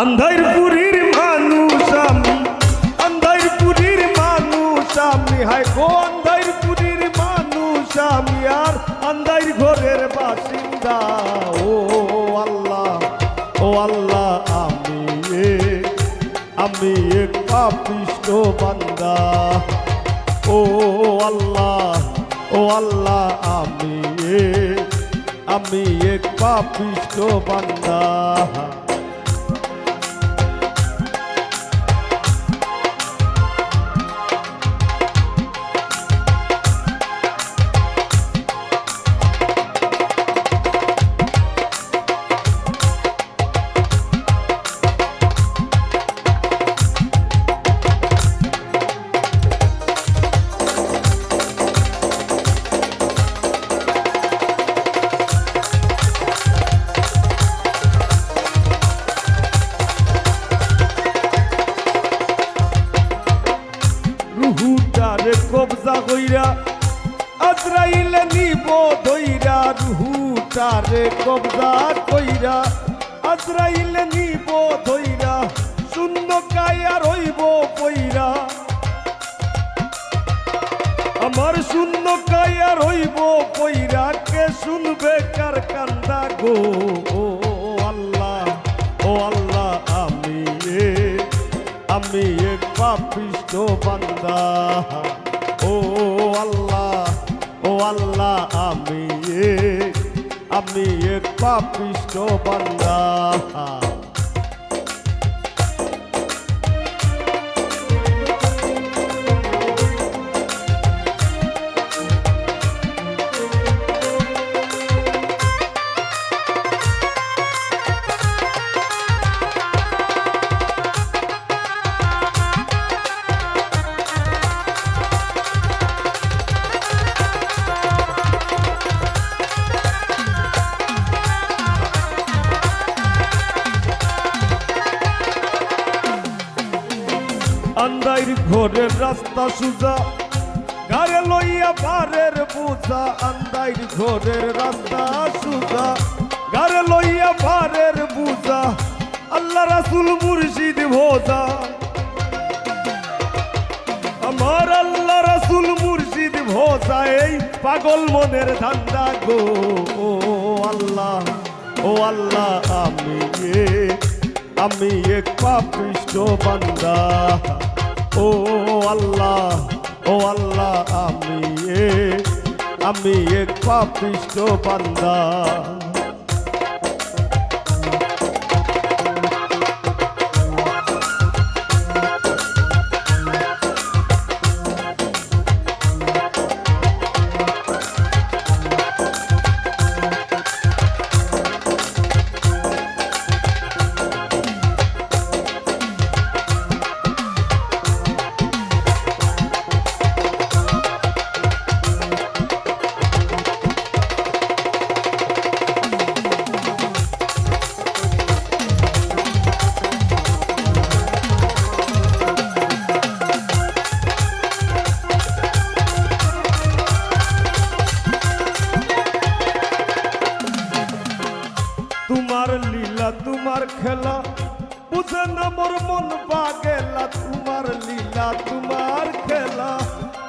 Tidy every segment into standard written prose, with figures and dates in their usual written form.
আন্ধারপুরীর মানুষ আমি, আন্ধারপুরীর মানুষ আমি, হায় গো আন্ধারপুরীর মানুষ আমি, আর আন্ধার ঘরের বাসিন্দা। ও আল্লাহ, ও আল্লাহ, আমি এক পাপিষ্ঠ বান্দা। ও আল্লাহ, ও আল্লাহ, আমি এক পাপিষ্ঠ বান্দা। রুহুটারে কবজা কইরা আজরাইলে নিব ধইরা, রুহুটারে কবজা কইরা আজরাইলে নিব ধইরা, শূন্য কায়া রইব পইরা, আমার শূন্য কায়া রইব পইরা, কে শুনবে কার কান্দা গো। ও আল্লাহ, ও আল্লাহ, আমি এক পাপিষ্ঠ বান্দা। ও আল্লাহ, ও আল্লাহ, আমি এক পাপিষ্ঠ বান্দা। আন্ধার ঘরের রাস্তা সুজা, গারে লইয়া ভারের বোঝা, আন্ধার ঘরের রাস্তা সুজা, গারে লইয়া ভারের বোঝা, আল্লাহ রাসূল মুর্শিদ ভোজা, আমার আল্লাহ রাসূল মুর্শিদ ভোজা, এই পাগল মনের ধান্দা গো। ও আল্লাহ, ও আল্লাহ, আমি এক পাপিষ্ঠ বান্দা। ও আল্লাহ, ও আল্লাহ, আমি এক পাপিষ্ঠ বান্দা। তোমার লীলা তোমার খেলা বুঝে না মোর মন পাগেলা, তোমার লীলা তোমার খেলা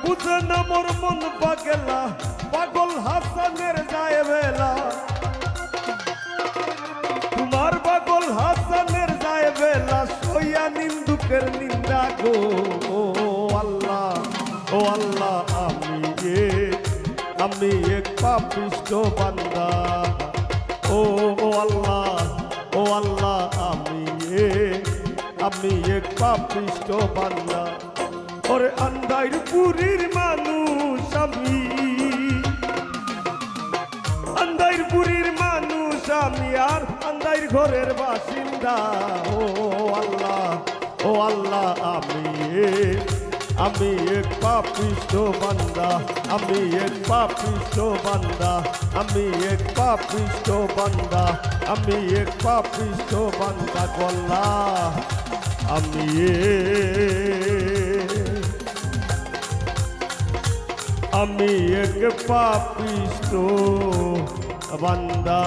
বুঝে না মোর মন পাগেলা, পাগল হাসানের যায় বেলা, তোমার পাগল হাসানের যায় বেলা, সইয়া নিন্দুকের নিন্দা গো। ও আল্লাহ, ও আল্লাহ, আমি এক পাপিষ্ঠ বান্দা। ও আল্লাহ, ও আল্লাহ, আমি এক পাপিষ্ঠ বান্দা। ওরে আন্ধারপুরীর মানুষ আমি, আন্ধারপুরীর মানুষ আমি, আর আন্ধার ঘরের বাসিন্দা। ও আল্লাহ, ও আল্লাহ, আমি এক পাপিষ্ঠ বান্দা, আমি এক পাপিষ্ঠ বান্দা, আমি এক পাপিষ্ঠ বান্দা, আমি এক পাপিষ্ঠ বান্দা গল্লা, আমি এক পাপিষ্ঠ বান্দা।